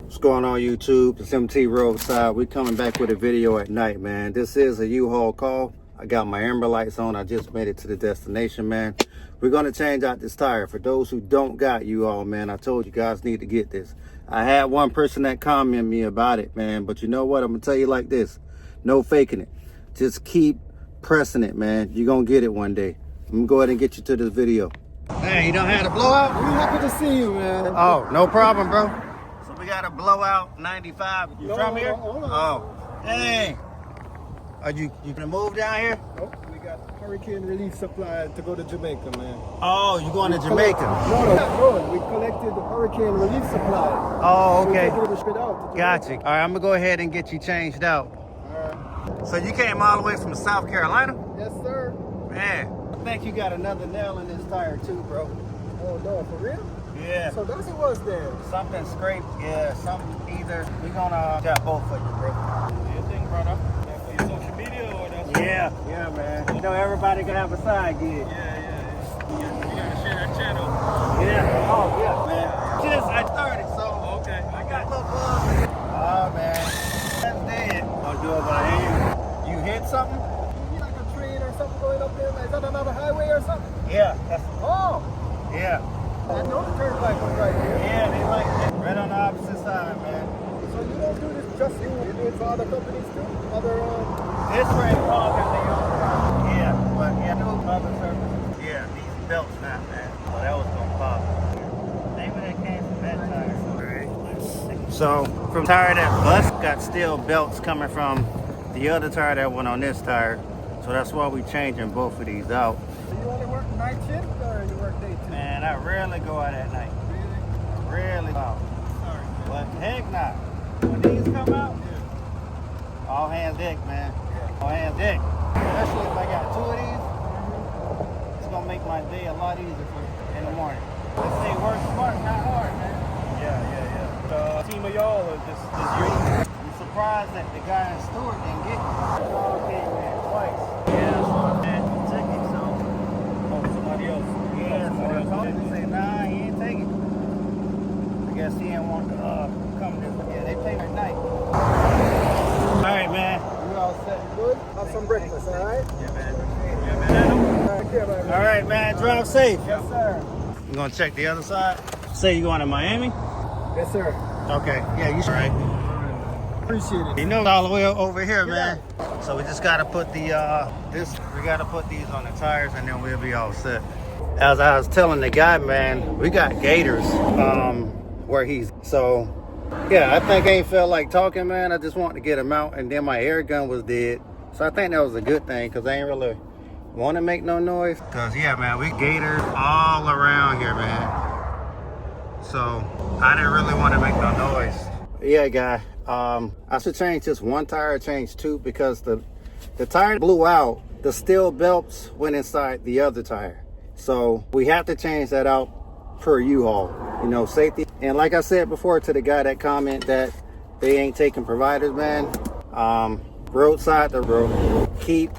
What's going on YouTube? It's MT Roadside. We're coming back with a video at night, man. This is a U-Haul call. I got my amber lights on. I just made it to the destination, man. We're going to change out this tire. For those who don't got U-Haul, man, I told you guys need to get this. I had one person that commented me about it, man. But you know what? I'm going to tell you like this. No faking it. Just keep pressing it, man. You're going to get it one day. I'm going to go ahead and get you to this video. Hey, you don't have a blowout? We're happy to see you, man. Oh, no problem, bro. So we got a blowout 95. You from here? Hold on. Oh, dang. Are you gonna move down here? Oh, we got hurricane relief supply to go to Jamaica, man. Oh, you going to Jamaica? No. We collected the hurricane relief supply. Oh, okay. So we take it out to Got you. All right, I'm gonna go ahead and get you changed out. All right. So you came all the way from South Carolina? Yes, sir. Man, I think you got another nail in this tire too, bro. Oh, no, for real? Yeah. So that's what was there. Something scraped. Yeah, something either. We're gonna got both of you, bro. Anything brought up? For your social media or that's Yeah, man. You know everybody can have a side gig. Yeah. You gotta share that channel. Yeah. Oh, yeah, man. Just I started, so Okay. I got a little buzz. Oh, man. That's dead. I'll do it by hand. You hit something? You like a train or something going up there? Is that another highway or something? Yeah. Oh, Yeah. I know the turnpike was right here. Yeah, they like it. Right on the opposite side, man. So you don't do this just you do it for other companies too? Other, This ring call got their own problem. Yeah, but yeah, no other services. Yeah, these belts not, man. So that was gonna pop. Maybe that came from that tire. Alright. So from tire that bust got still belts coming from the other tire that went on this tire. So that's why we changing both of these out. do you only work night shift or you work day shift? Man, I rarely go out at night. Rarely go out. Sorry. But heck not. When these come out, all hands deck, man. All hands deck. Especially if I got two of these, it's gonna make my day a lot easier in the morning. Let's say work smart, not hard, man. Yeah. Team of y'all or just you? I'm surprised that the guy in Stewart didn't get me. Oh, okay, man, twice. Yeah. And he took it, so. Oh, somebody else. Yeah, so I told him to say, nah, he ain't take it. I guess he didn't want to come this way. Yeah, they pay at night. All right, man. You all set and good? Have some breakfast, all right? Yeah, man. All right, care about it. All right, man, drive safe. Yes, sir. You gonna check the other side? Say you going to Miami? Yes, sir. Okay, yeah, you should. Right. Appreciate it. You know, all the way over here, man. So we just gotta put the we gotta put these on the tires, and then we'll be all set. As I was telling the guy, man, we got gators where he's. So yeah, I think I ain't felt like talking, man. I just wanted to get him out, and then my air gun was dead. So I think that was a good thing, because I ain't really want to make no noise. Cause yeah, man, we gators all around here, man. So I didn't really want to make no noise. Yeah, guy. I should change just one tire, change two, because the tire blew out. The steel belts went inside the other tire. So we have to change that out per U-Haul, you know, safety. And like I said before to the guy that comment that they ain't taking providers, man, roadside to road, keep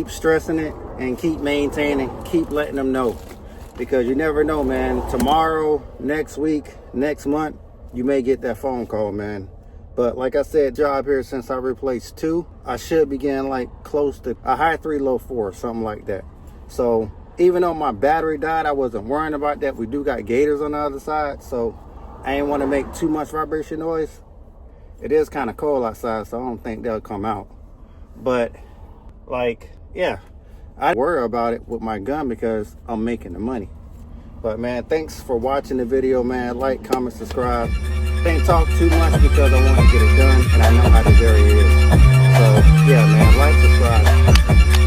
stressing it and keep maintaining, keep letting them know, because you never know, man. Tomorrow, next week, next month, you may get that phone call, man. But like I said, job here since I replaced two, I should be getting like close to a high 3, low 4, something like that. So even though my battery died, I wasn't worrying about that. We do got gators on the other side, so I ain't want to make too much vibration noise. It is kind of cold outside, so I don't think they'll come out. But like, yeah, I worry about it with my gun because I'm making the money. But man, thanks for watching the video, man. Like, comment, subscribe. Can't talk too much because I want to get it done, and I know how this area is. So yeah, man, like, subscribe.